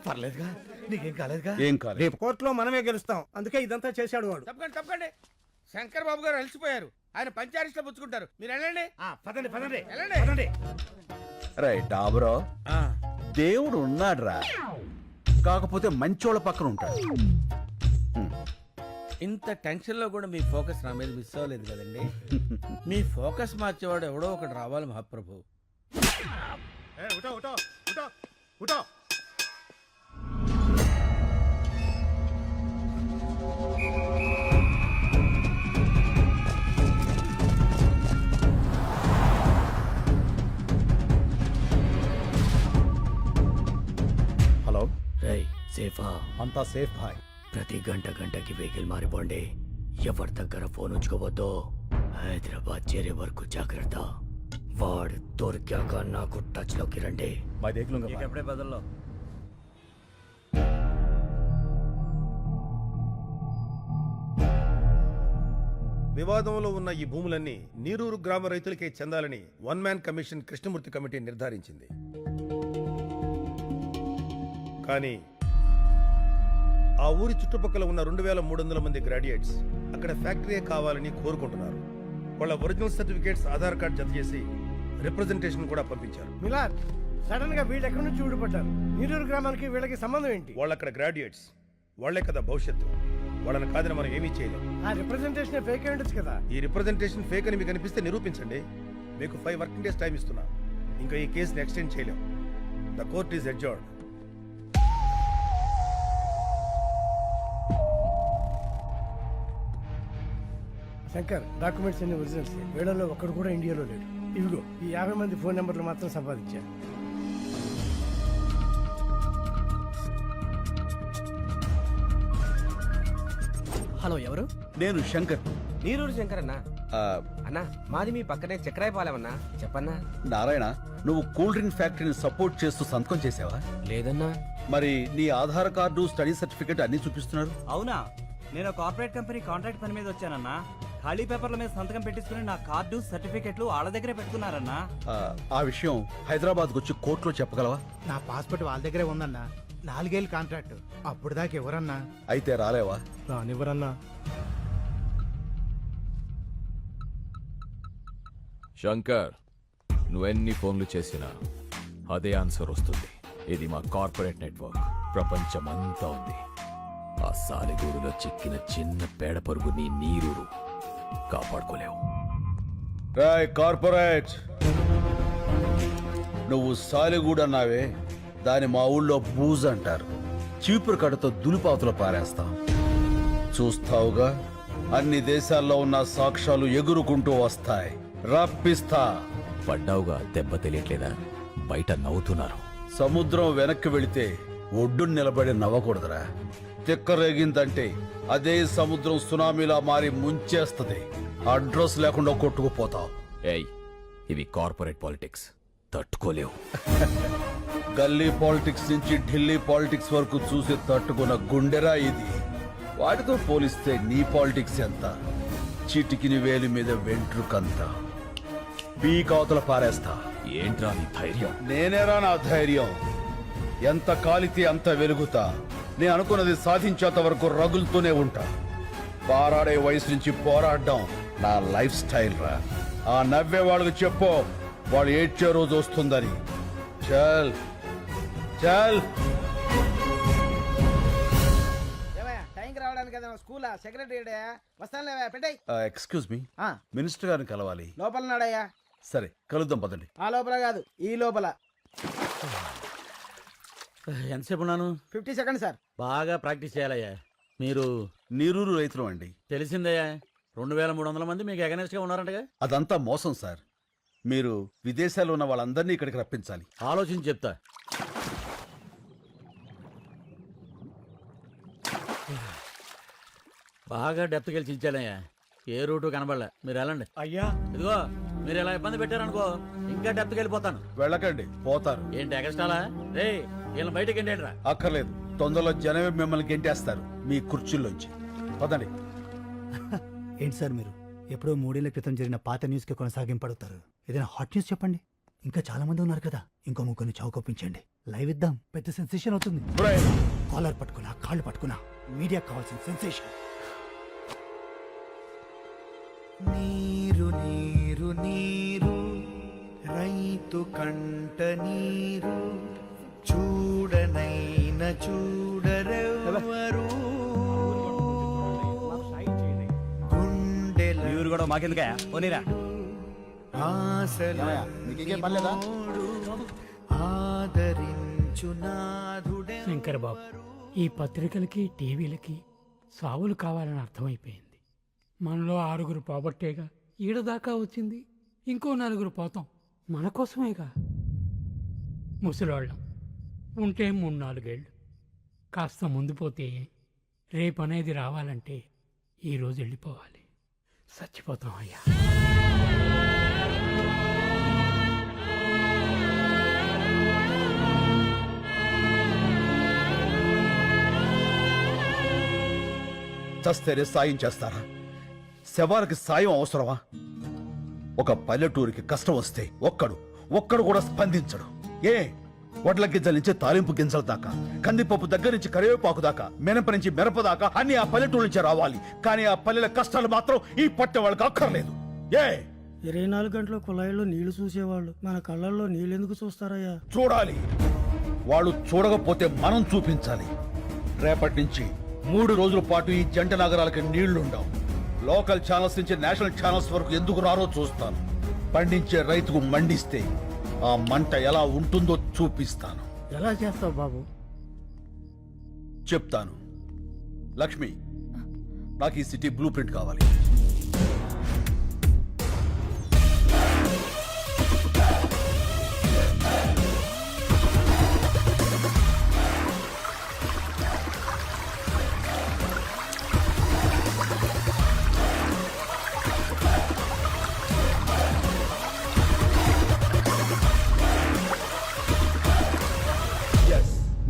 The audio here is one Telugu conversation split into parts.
పర్లేదుగా, నీకేం కాలేదుగా? ఏం కాలేదు. రేపు కోర్టులో మనమే గెలుస్తాం, అందుకే ఇదంతా చేశాడు వాడు. తప్పకండి శంకర్ బాబు గారు అలసిపోయారు, ఆయన పంచారిస్ట్లో పుచ్చుకుంటారు. మీరు వెళ్ళండి. పదండి పదండి వెళ్ళండి. పదండి. రైట్ డాబరో, దేవుడు ఉన్నాడురా, కాకపోతే మంచోళ్ళ పక్కన ఉంటాడు. ఇంత టెన్షన్ లో కూడా మీ ఫోకస్ నా మీద మిస్ అవ్వలేదు కదండి. మీ ఫోకస్ మార్చేవాడు ఎవడో ఒకటి రావాలి మహాప్రభు. హలో, సేఫా? అంతా సేఫ్ భాయ్. ప్రతి గంటకి వెహికల్ మారిపోండి. ఎవరి దగ్గర ఫోన్ ఉంచుకోవద్దు. హైదరాబాద్ చేరే వరకు జాగ్రత్త. వాడు దొరికాక నాకు టచ్ లోకి రండి. భాయ్ దేఖ్ లూంగా భాయ్. ఎప్పుడే బదల్లో. వివాదంలో ఉన్న ఈ భూములన్నీ నీరూరు గ్రామ రైతులకే చెందాలని one man commission Krishnamurthy committee నిర్ధారించింది. కానీ ఆ ఊరి చుట్టుపక్కల ఉన్న 2300 మంది గ్రాడ్యుయేట్స్ అక్కడ ఫ్యాక్టరీ కావాలని కోరుకుంటున్నారు. వాళ్ళ ఒరిజినల్ సర్టిఫికేట్స్, ఆధార్ కార్డ్ జత చేసి రిప్రజెంటేషన్ కూడా పంపించారు. మిలాద్, సడన్ గా వీళ్ళు ఎక్కడి నుంచి ఊడిపడ్డారు? నీరూరు గ్రామానికి వీళ్ళకి సంబంధం ఏంటి? వాళ్ళు అక్కడ గ్రాడ్యుయేట్స్, వాళ్లే కదా భవిష్యత్తు. వాళ్ళని కాదని మనం ఏమీ చేయలేం. ఆ రిప్రజెంటేషన్ ఫేక్ అయి ఉండొచ్చు కదా. ఈ రిప్రజెంటేషన్ ఫేక్ అని మీకు అనిపిస్తే నిరూపించండి. మీకు 5 వర్కింగ్ డేస్ టైం ఇస్తున్నా. ఇంకా ఈ కేసుని ఎక్స్టెండ్ చేయలేం. The court is adjourned. Shankar, documents అన్ని ఒరిజినల్స్. వీళ్ళలో ఒక్కడు కూడా ఇండియాలో లేడు. ఇవిగో ఈ 50 మంది ఫోన్ నెంబర్లు మాత్రం సంపాదించా. హలో, ఎవరు? నేను శంకర్. నీరూరు శంకర్ అన్నా. ఆ, అన్నా, మాది మీ పక్కనే చక్రాయపాలెమన్నా. చెప్పన్నా. నారాయణ, నువ్వు కూల్ డ్రింక్ ఫ్యాక్టరీని సపోర్ట్ చేస్తూ సంతకం చేసావా? లేదన్నా. మరి నీ ఆధార్ కార్డు, స్టడీ సర్టిఫికేట్ అన్ని చూపిస్తున్నారు. అవునా? నేను కార్పొరేట్ కంపెనీ కాంట్రాక్ట్ పని మీద వచ్చానన్నా. ఖాళీ పేపర్ల మీద సంతకం పెట్టించుకుని నా కార్డు, సర్టిఫికెట్లు వాళ్ళ దగ్గరే పెట్టుకున్నారన్నా. ఆ విషయం హైదరాబాద్ వచ్చి కోర్టులో చెప్పగలవా? నా పాస్పోర్ట్ వాళ్ళ దగ్గరే ఉందన్నా. 4 ఏళ్ళు కాంట్రాక్ట్, అప్పుడు దాకా ఎవరన్నా? అయితే రాలేవా? రానివ్వరన్నా. శంకర్, నువ్వెన్ని ఫోన్లు చేసినా అదే ఆన్సర్ వస్తుంది. ఇది మా కార్పొరేట్ నెట్వర్క్, ప్రపంచమంతా ఉంది. ఆ సాలెగూడులో చిక్కిన చిన్న పేడ పరుగు నీ నీరూరు కాపాడుకోలేవు. రాయ్ కార్పొరేట్, నువ్వు సాలిగూడ అన్నావే, దాని మా ఊళ్ళో బూజ్ అంటారు. చీపురు కడతో దులిపాతులు పారేస్తాం. చూస్తావుగా, అన్ని దేశాల్లో ఉన్న సాక్ష్యాలు ఎగురుకుంటూ వస్తాయి. రప్పిస్తా. పడ్డావుగా, దెబ్బ తెలియట్లేదా? బయట నవ్వుతున్నారు. సముద్రం వెనక్కి వెళితే ఒడ్డున నిలబడి నవ్వకూడదురా. తిక్కరేగిందంటే అదే సముద్రం సునామీలా మారి ముంచేస్తుంది. అడ్రస్ లేకుండా కొట్టుకుపోతావు. ఏయ్, ఇవి కార్పొరేట్ పాలిటిక్స్, తట్టుకోలేవు. గల్లీ పాలిటిక్స్ నుంచి ఢిల్లీ పాలిటిక్స్ వరకు చూసి తట్టుకున్న గుండెరా ఇది. వాటితో పోలిస్తే నీ పాలిటిక్స్ ఎంత? చిటికిని వేలి మీద వెంట్రుకంత. పీకావతల పారేస్తా. ఏంట్రా నీ ధైర్యం? నేనేరా నా ధైర్యం. ఎంత కాలితే అంత వెలుగుతా. నేను అనుకున్నది సాధించేంత వరకు రగులుతూనే ఉంటా. పారాడే వయసు నుంచి పోరాడడం నా లైఫ్ స్టైల్ రా. ఆ నవ్వే వాళ్ళకి చెప్పు, వాళ్ళు ఏడ్చే రోజు వస్తుందని. చల్ చల్. టైంకి రావడానికి కదా స్కూల్ సెక్రటరీ వస్తానులేవా, పెట్టాయి. ఎక్స్క్యూజ్ మీ, మినిస్టర్ గారిని కలవాలి. లోపల నాడయ్యా. సరే కలుద్దాం పదండి. ఆ లోపల కాదు, ఈ లోపల. ఎంతసేపు ఉన్నాను? 50 సెకండ్స్ సార్. బాగా ప్రాక్టీస్ చేయాలయ్యా. మీరు నీరూరు రైతులు అండి. తెలిసిందయ్యా, 2300 మంది మీకు అగనెస్ట్ గా ఉన్నారంటగా. అదంతా మోసం సార్. మీరు విదేశాల్లో ఉన్న వాళ్ళందరినీ ఇక్కడికి రప్పించాలి. ఆలోచించి చెప్తా. బాగా డెప్త్కి వెళ్ళి చించాలయ్యా. ఏ రూటు కనబడలే. మీరు వెళ్ళండి. అయ్యా, ఇదిగో, మీరు ఇలా ఇబ్బంది పెట్టారనుకో ఇంకా డెప్త్కి వెళ్ళిపోతాను. వెళ్ళకండి, పోతారు. ఏంటి ఎగస్ట్రాలా? రే, వీళ్ళని బయటకి ఏంటరా? అక్కర్లేదు, తొందరలో జనమే మిమ్మల్ని గెంటేస్తారు మీ కుర్చీల్లోంచి. పదండి. ఏంటి సార్ మీరు ఎప్పుడో 3 ఏళ్ల క్రితం జరిగిన పాత న్యూస్ కి కొనసాగింపడుతారు? ఏదైనా హాట్ న్యూస్ చెప్పండి. ఇంకా చాలా మంది ఉన్నారు కదా, ఇంకో ముగ్గురిని చౌకొప్పించండి. లైవ్ ఇద్దాం, పెద్ద సెన్సేషన్ అవుతుంది. ఒరేయ్, కాలర్ పట్టుకున్నా, కాళ్ళు పట్టుకున్నా, మీడియా కావాల్సిన సెన్సేషన్. నీరు నీరు నీరు రైతు కంట నీరు చూడనైన చూడరెవరు గుండెల ఇవి కూడా మాకెందుకా పోనీరా. ఆశల ఆదరించు నాథుడే. శంకర్ బాబు, ఈ పత్రికలకి టీవీలకి సావులు కావాలని అర్థమైపోయింది. మనలో 6 పోబట్టేగా ఈడదాకా వచ్చింది. ఇంకో 4 పోతాం, మన కోసమేగా. ముసలాళ్ళం ఉంటే 3-4 ఏళ్ళు, కాస్త ముందు పోతే రేపు అనేది రావాలంటే ఈరోజు వెళ్ళిపోవాలి. చచ్చిపోతాం అయ్యా. చస్తేనే సాయం చేస్తారా? శవాలకి సాయం అవసరమా? ఒక పల్లెటూరికి కష్టం వస్తే ఒక్కడు కూడా స్పందించడు. ఏ వడ్ల గింజల నుంచి తాలింపు గింజల దాకా, కందిపప్పు దగ్గర నుంచి కరివేపాకు దాకా, మినప నుంచి మిరప దాకా అన్ని ఆ పల్లెటూరు నుంచి రావాలి. కానీ ఆ పల్లెల కష్టాలు మాత్రం ఈ పట్టె వాళ్ళకి అక్కర్లేదు. ఏ 24 గంటల కుళాయిలో నీళ్లు చూసేవాళ్ళు మన కళ్ళల్లో నీళ్ళెందుకు చూస్తారయ్యా? చూడాలి. వాళ్ళు చూడకపోతే మనం చూపించాలి. రేపటి నుంచి 3 రోజుల పాటు ఈ జంట నగరాలకి నీళ్లుండవు. లోకల్ ఛానల్స్ నుంచి నేషనల్ ఛానల్స్ వరకు ఎందుకు రారో చూస్తాను. పండించే రైతుకు మండిస్తే ఆ మంట ఎలా ఉంటుందో చూపిస్తాను. ఎలా చేస్తావు బాబు? చెప్తాను. లక్ష్మి, నాకు ఈ సిటీ బ్లూ ప్రింట్ కావాలి.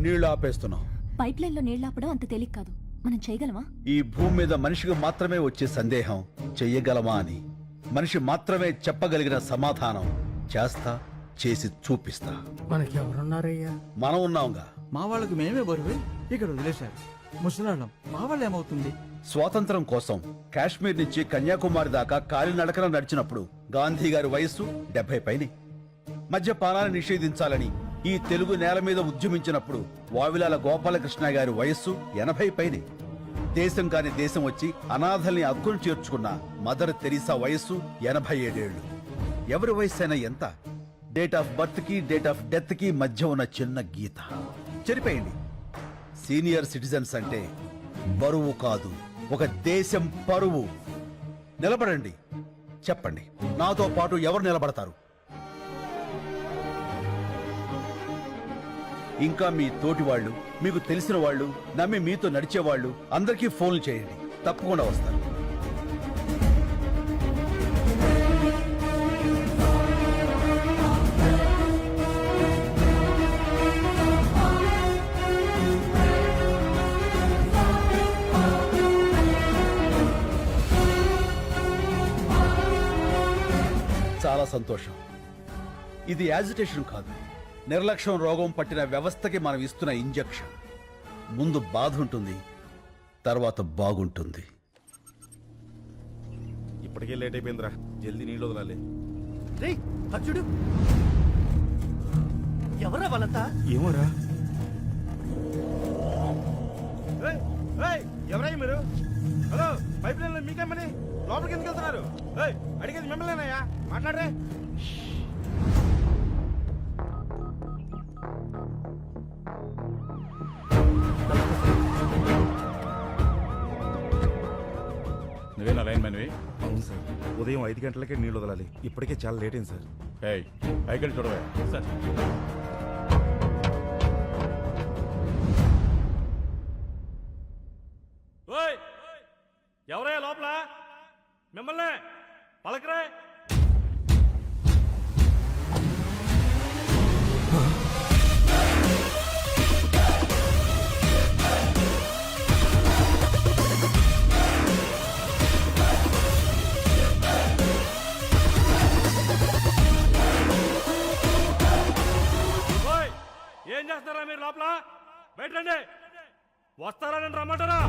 నీళ్లు ఆపేస్తున్నాం. పైప్ లైన్ లో నీళ్లాపడం అంత తేలిక కాదు. మనం చేయగలమా? ఈ భూమి మీద మనిషికి మాత్రమే వచ్చే సందేహం చెయ్యగలమా అని. మనిషి మాత్రమే చెప్పగలిగిన సమాధానం చేస్తా, చేసి చూపిస్తా. మనకి ఎవరున్నారయ్యా? మనం ఉన్నాంగా. మా వాళ్ళకి మేమే బరువు ఇక్కడ వదిలేశారు. ముసలాళ్ళం మా వాళ్ళు ఏమవుతుంది? స్వాతంత్రం కోసం కాశ్మీర్ నుంచి కన్యాకుమారి దాకా కాలినడకన నడిచినప్పుడు గాంధీ గారి వయస్సు 70 పైనే. మద్యపానాన్ని నిషేధించాలని ఈ తెలుగు నేల మీద ఉద్యమించినప్పుడు వావిలాల గోపాలకృష్ణ గారి వయస్సు 80 పైనే. దేశం కాని దేశం వచ్చి అనాథల్ని అక్కును చేర్చుకున్న మదర్ తెరీసా వయస్సు 87 ఏళ్లు. ఎవరి వయస్సు అయినా ఎంత? డేట్ ఆఫ్ బర్త్ కి డేట్ ఆఫ్ డెత్ కి మధ్య ఉన్న చిన్న గీత చెరిపేయండి. సీనియర్ సిటిజన్స్ అంటే బరువు కాదు, ఒక దేశం పరువు. నిలబడండి, చెప్పండి, నాతో పాటు ఎవరు నిలబడతారు? ఇంకా మీ తోటి వాళ్ళు, మీకు తెలిసిన వాళ్ళు, నమ్మి మీతో నడిచేవాళ్ళు అందరికీ ఫోన్లు చేయండి, తప్పకుండా వస్తారు. చాలా సంతోషం. ఇది యాజిటేషన్ కాదు, నిర్లక్ష్యం రోగం పట్టిన వ్యవస్థకి మనం ఇస్తున్న ఇంజెక్షన్. ముందు బాధ ఉంటుంది, తర్వాత బాగుంటుంది. ఇప్పటికే లేట్ అయిపోయిందిరా, జల్దీ నీళ్ళు వదలాలి. చూడు, ఎవరా వాళ్ళంతా? ఏమోరా. ఎవరై మీరు? హలో, పైప్ లైన్ లో మీకేమని లోపలికి ఎందుకు వెళ్తున్నారు? అడిగేది మిమ్మల్నేనయ్యా, మాట్లాడరే. నువ్వేనా లైన్ మ్యాన్వి? అవును సార్, ఉదయం 5 గంటలకే నీళ్ళు వదలాలి. ఇప్పటికే చాలా లేట్ అయింది సార్. ఏయ్, పైకి చూడవే. సార్, ఎవరయ్యా లోపల? మిమ్మల్ని పలకరే. ఏం చేస్తారా మీరు లోపల? బయటండి. వస్తారా రమ్మంటారా?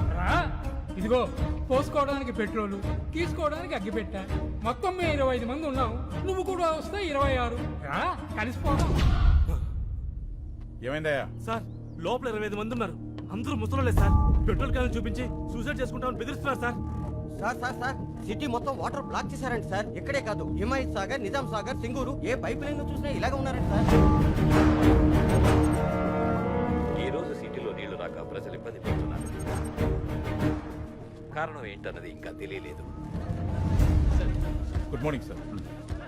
ఇదిగో పోసుకోవడానికి పెట్రోలు, తీసుకోవడానికి అగ్గిపెట్ట. మొత్తం మేము 25 మంది ఉన్నాం. నువ్వు కూడా వస్తే 26. రా, కలిసిపోదాం. ఏమైందయ్యా? సార్ లోపల 25 మంది ఉన్నారు. అందరూ ముసలోళ్ళే సార్. పెట్రోల్ క్యాన్ చూపించి సూసైడ్ చేసుకుంటామని బెదిరిస్తున్నారు సార్. సార్ సిటీ మొత్తం వాటర్ బ్లాక్ చేశారండి సార్. ఇక్కడే కాదు, హిమాయత్ సాగర్, నిజాం సాగర్, సింగూరు ఏ పైప్ లైన్ చూసినా ఇలాగ ఉన్నారండి సార్. ఈ రోజు సిటీలో నీళ్లు రాక ప్రజలు ఇబ్బంది పడుతున్నారు. కారణం ఏంటన్నది ఇంకా తెలియలేదు. Good morning sir.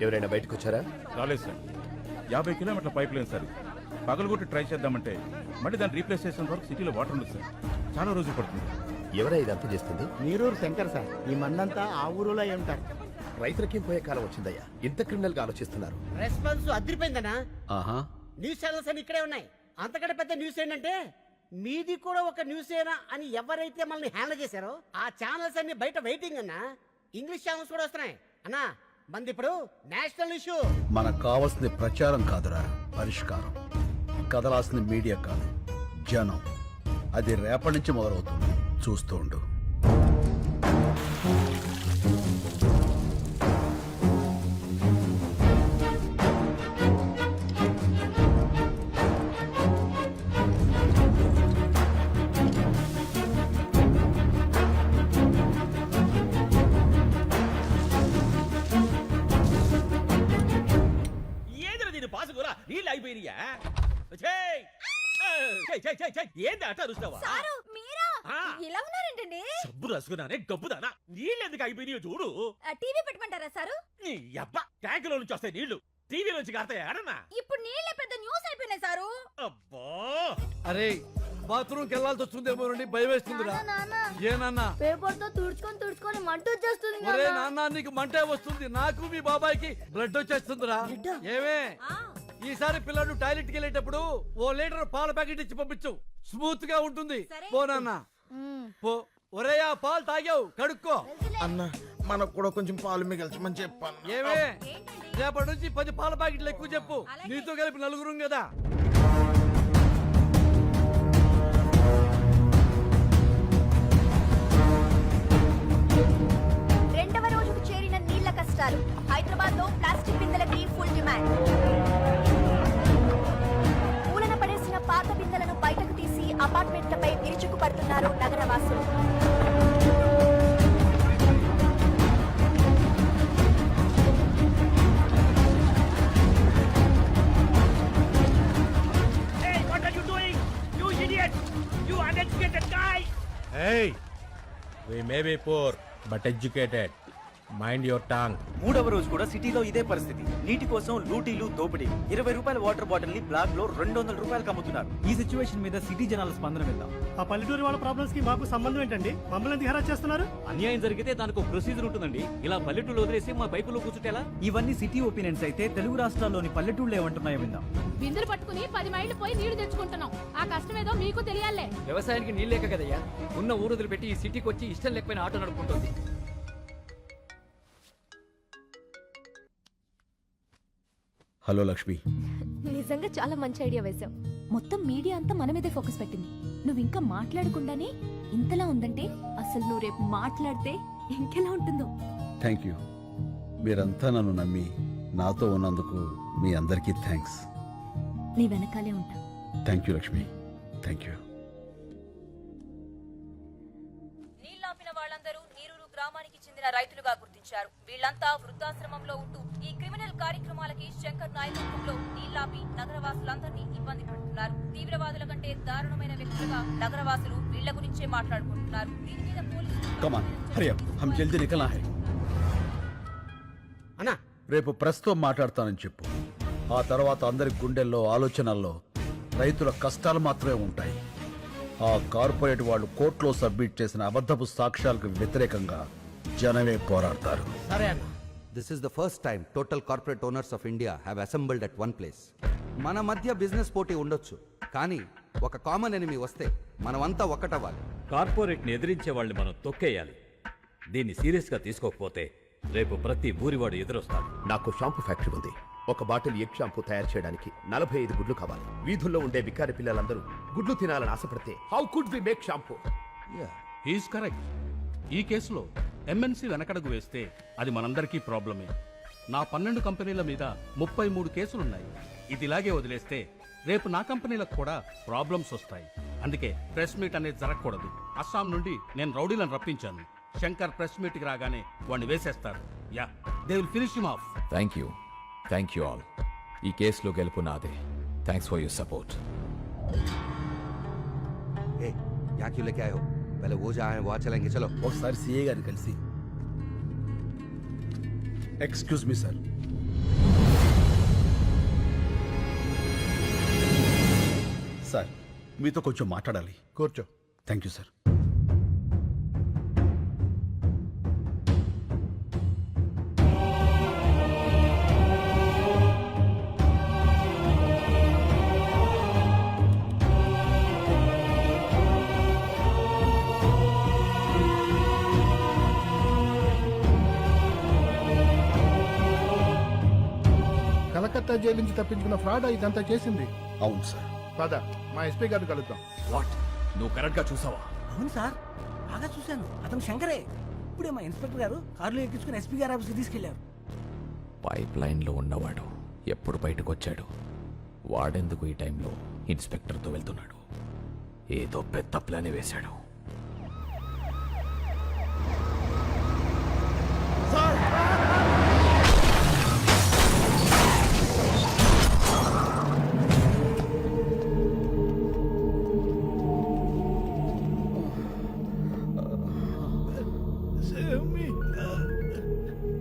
ఎవరైనా బయటకు వచ్చారా? రాలేదు సార్. 50 కిలోమీటర్ల పైప్ లైన్ సార్. పగలగొట్టి ట్రై చేద్దామంటే మళ్ళీ దాన్ని రీప్లేస్ చేసిన వరకు సిటీలో వాటర్ ఉండదు సార్. చాలా రోజులు పడుతుంది. ఎవరై ఇదంతా చేస్తుంది? నీరూరు శంకర్ సార్. ఈ మందంతా ఆ ఊరులో అయి ఉంటారు. రైతులకేం పోయే కాలం వచ్చిందయ్యా, ఇంత క్రిమినల్ గా ఆలోచిస్తున్నారు. రెస్పాన్స్ అదిరిపోయిందనా? ఆహా, న్యూస్ ఛానల్స్ అని ఇక్కడే ఉన్నాయి. అంతకంటే పెద్ద న్యూస్ ఏంటంటే మీది కూడా ఒక న్యూస్ ఏనా అని ఎవరైతే మనల్ని హ్యాండిల్ చేశారో ఆ ఛానల్స్ అన్ని బయట వెయిటింగ్ అన్నా. ఇంగ్లీష్ ఛానల్స్ కూడా వస్తున్నాయి అన్నా. మంది ఇప్పుడు నేషనల్ ఇష్యూ. మనకు కావాల్సింది ప్రచారం కాదురా, పరిష్కారం. కదలాల్సింది మీడియా కాదు, జనం. అది రేపటి నుంచి మొదలవుతుంది, చూస్తూ ఉండు. నీళ్ళు అయిపోయినాయా? ఏంది అట్లా రుస్తావా? ఇలా ఉన్నారేంటండి? సబ్బు రసుకున్నానే గబ్బుదానా. నీళ్ళు ఎందుకు అయిపోయినాయో చూడు. టీవీ పెట్టమంటారా సారు? నీ అబ్బా, ట్యాంకులో నుంచి వస్తాయి నీళ్లు, టీవీ నుంచి కాస్తాయి ఆడనా? ఇప్పుడు నీళ్ళే పెద్ద న్యూస్ అయిపోయినాయి సారు. అబ్బా, అరే బాత్రూమ్కి వెళ్ళాల్సి వస్తుందేమో నండి, భయం వేస్తుందిరా. ఏ నాన్న? పేపర్ తో తుడుచుకొని మంట వచ్చేస్తుంది. ఒరే నాన్న, నీకు మంటే వస్తుంది, నాకు మీ బాబాయ్కి బ్లడ్ వచ్చేస్తుందిరా. ఏమే ఈసారి పిల్లడు టాయిలెట్ కి వెళ్ళేటప్పుడు 1 లీటర్ పాల ప్యాకెట్ ఇచ్చి పంపించు, స్మూత్ గా ఉంటుంది. పో నాన్న పో. ఒరే ఆ పాలు తాగావు, కడుక్కో. అన్న మనకు కూడా కొంచెం పాలు మిగల్చమని చెప్పాను. ఏమే రేపటి నుంచి 10 పాల ప్యాకెట్లు ఎక్కువ చెప్పు, నీతో కలిపి 4 కదా. రెండవ రోజుకు చేరిన నీళ్ల కష్టాలు. హైదరాబాద్ లో ప్లాస్టిక్ బిందెలకి ఫుల్ డిమాండ్. మూలన పడేసిన పాత బిందెలను బయటకు తీసి అపార్ట్మెంట్లపై విరుచుకుపడుతున్నారు నగరవాసులు. Hey, we may be poor, but educated. Mind your tongue. 3వ రోజు కూడా సిటీలో ఇదే పరిస్థితి. నీటి కోసం లూటీలు, దోపిడీ. 20 రూపాయల వాటర్ బాటిల్ ని బ్లాక్ లో 200 రూపాయలకు అమ్ముతున్నారు. ఈ సిచ్యువేషన్ మీద సిటీ జనాల స్పందన విందాం. ఆ పల్లెటూరి వాళ్ళ ప్రాబ్లమ్స్ కి మాకు సంబంధం ఏంటండి? మమ్మల్ని ఎందుకు హెరాస్ చేస్తున్నారు? అన్యాయం జరిగితే దానికి ఒక ప్రొసీజర్ ఉంటుందండి. ఇలా పల్లెటూళ్ళు వదిలేసి మా పైపులో కూర్చుంటేలా? ఇవన్నీ సిటీ ఒపీనియన్స్ అయితే తెలుగు రాష్ట్రాల్లోని పల్లెటూళ్ళు ఏమంటున్నాయో విందాం. బిందెలు పట్టుకుని 10 మైళ్ళు పోయి నీళ్లు తెచ్చుకుంటున్నాం. ఆ కష్టం ఏదో మీకు తెలియాలే. వ్యవసాయానికి నీళ్ళు లేక కదయ్యా ఉన్న ఊరుదులు పెట్టి ఈ సిటీకి వచ్చి ఇష్టం లేకపోయిన ఆటో నడుపుకుంటుంది. హలో లక్ష్మి. నిజంగా చాలా మంచి ఐడియా వేశావు. మొత్తం మీడియా అంతా మన మీదే ఫోకస్ పెట్టింది. నువ్వు ఇంకా మాట్లాడకుండానే ఇంతలా ఉందంటే అసలు నువ్వు రేపు మాట్లాడితే ఇంకెలా ఉంటుందో. Thank you. మీరంతా నన్ను నమ్మి నాతో ఉన్నందుకు మీ అందరికీ థ్యాంక్స్. నీ వెనకాలే ఉంటా. Thank you Lakshmi, thank you. నీళ్లాపిన వాళ్ళందరూ నీరూరు గ్రామానికి చెందిన రైతులుగా గుర్తించారు. వీళ్లంతా వృద్ధాశ్రమంలో ఉంటూ ఈ క్రిమినల్ కార్యక్రమాలకి శంకర్ నాయకత్వంలో నీళ్లాపి నగరవాసులందరినీ ఇబ్బంది పెడుతున్నారు. తీవ్రవాదుల కంటే దారుణమైన వ్యక్తులుగా నగరవాసులు వీళ్ల గురించే మాట్లాడుకుంటున్నారు. దీని మీద Come on, hurry up. हम जल्दी निकलना है. అన్నా రేపు ప్రస్తుతం మాట్లాడతానని చెప్పు. ఆ తర్వాత అందరి గుండెల్లో, ఆలోచనల్లో రైతుల కష్టాలు మాత్రమే ఉంటాయి. ఆ కార్పొరేట్ వాళ్ళు కోర్టులో సబ్మిట్ చేసిన అబద్ధపు సాక్ష్యాలకు వ్యతిరేకంగా జనమే పోరాడతారు. సరే అన్న. This is the first time total corporate owners of India have assembled at one place. మన మధ్య బిజినెస్ పోటీ ఉండొచ్చు, కానీ ఒక కామన్ ఎనిమీ వస్తే మనమంతా ఒక్కటవ్వాలి. కార్పొరేట్ని ఎదిరించే వాళ్ళని మనం తొక్కేయాలి. దీన్ని సీరియస్గా తీసుకోకపోతే రేపు ప్రతి ఊరివాడు ఎదురొస్తాడు. నాకు షాంపూ ఫ్యాక్టరీ ఉంది. ఒక బాటిల్ ఎగ్ షాంపూ తయారు చేయడానికి 45 గుడ్లు కావాలి. వీధుల్లో ఉండే బికారి పిల్లలందరూ గుడ్లు తినాలని ఆశపడితే how could we make shampoo? Is correct. ఈ కేసులో ఎంఎన్సీ వెనకడుగు వేస్తే అది మనందరికీ ప్రాబ్లమే. నా 12 కంపెనీల మీద 33 కేసులున్నాయి. ఇది ఇలాగే వదిలేస్తే రేపు నా కంపెనీలకు కూడా ప్రాబ్లమ్స్ వస్తాయి. అందుకే ప్రెస్ మీట్ అనేది జరగకూడదు. అస్సాం నుండి నేను రౌడీలను రప్పించాను. శంకర్ ప్రెస్ మీట్కి రాగానే వాడిని వేసేస్తారు. Yeah, they will finish him off. Thank you all. ఈ కేసులో గెలుపు నాదే. Thanks for your support. ए यहाँ क्यों लेके आए हो? पहले वो जहाँ है वहाँ चलेंगे, चलो. ఒకసారి సిఏ గారిని కలిసి. Excuse me sir. సార్, మీతో కొంచెం మాట్లాడాలి. కూర్చో. Thank you sir. Calcutta jail నుంచి తప్పించుకున్న ఫ్రాడ్ ఇదంతా చేసింది. అవును సార్. పద, మా ఎస్పీ గారిని కలుద్దాం. వాట్? నువ్వు కరెక్ట్ గా చూసావా? అవును సార్, బాగా చూశాను. అతను శంకరే. ఇప్పుడే మా ఇన్స్పెక్టర్ గారు కారులో ఎక్కించుకుని ఎస్పీ గారి ఆఫీస్కి తీసుకెళ్లారు. పైప్ లైన్ లో ఉన్నవాడు ఎప్పుడు బయటకు వచ్చాడు? వాడెందుకు ఈ టైంలో ఇన్స్పెక్టర్తో వెళ్తున్నాడు? ఏదో పెద్ద ప్లాన్ వేశాడు.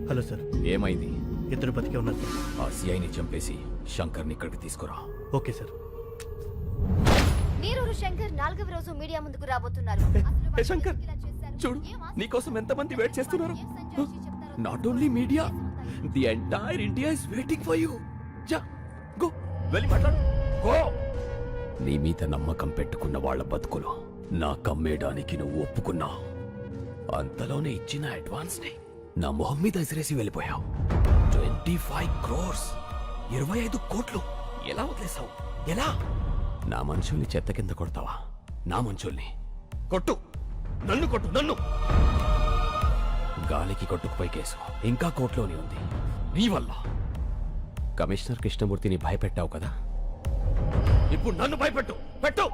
హలో సార్, ఏమైంది? ఇద్దరు బతికే ఉన్నారు సార్. ఆ సిఐని చంపేసి శంకర్ని ఇక్కడికి తీసుకురా. Okay sir. నీరూరు శంకర్ 4వ రోజు మీడియా ముందుకు రాబోతున్నారు. శంకర్, చూడు, నీకోసం ఎంతమంది వెయిట్ చేస్తున్నారు. Not only media, the entire India is waiting for you. జా, గో, వెళ్ళి మాట్లాడు. గో. నీ మీద నమ్మకం పెట్టుకున్న వాళ్ళ బతుకులు నా కమ్మేయడానికి నువ్వు ఒప్పుకున్నావు. అంతలోనే ఇచ్చిన అడ్వాన్స్ ని నా మొహం మీద విసిరేసి వెళ్ళిపోయావు. 25 crores, 25 కోట్లు ఎలా వదిలేసావు? ఎలా? నా మనుషుల్ని చెత్త కింద కొడతావా? నా మనుషుల్ని కొట్టు, నన్ను కొట్టు, నన్ను. గాలికి కొట్టుకుపోయి కేసు ఇంకా కోర్టులోనే ఉంది. నీ వల్ల కమిషనర్ కృష్ణమూర్తిని భయపెట్టావు కదా, ఇప్పుడు నన్ను భయపెట్టు. పెట్టు.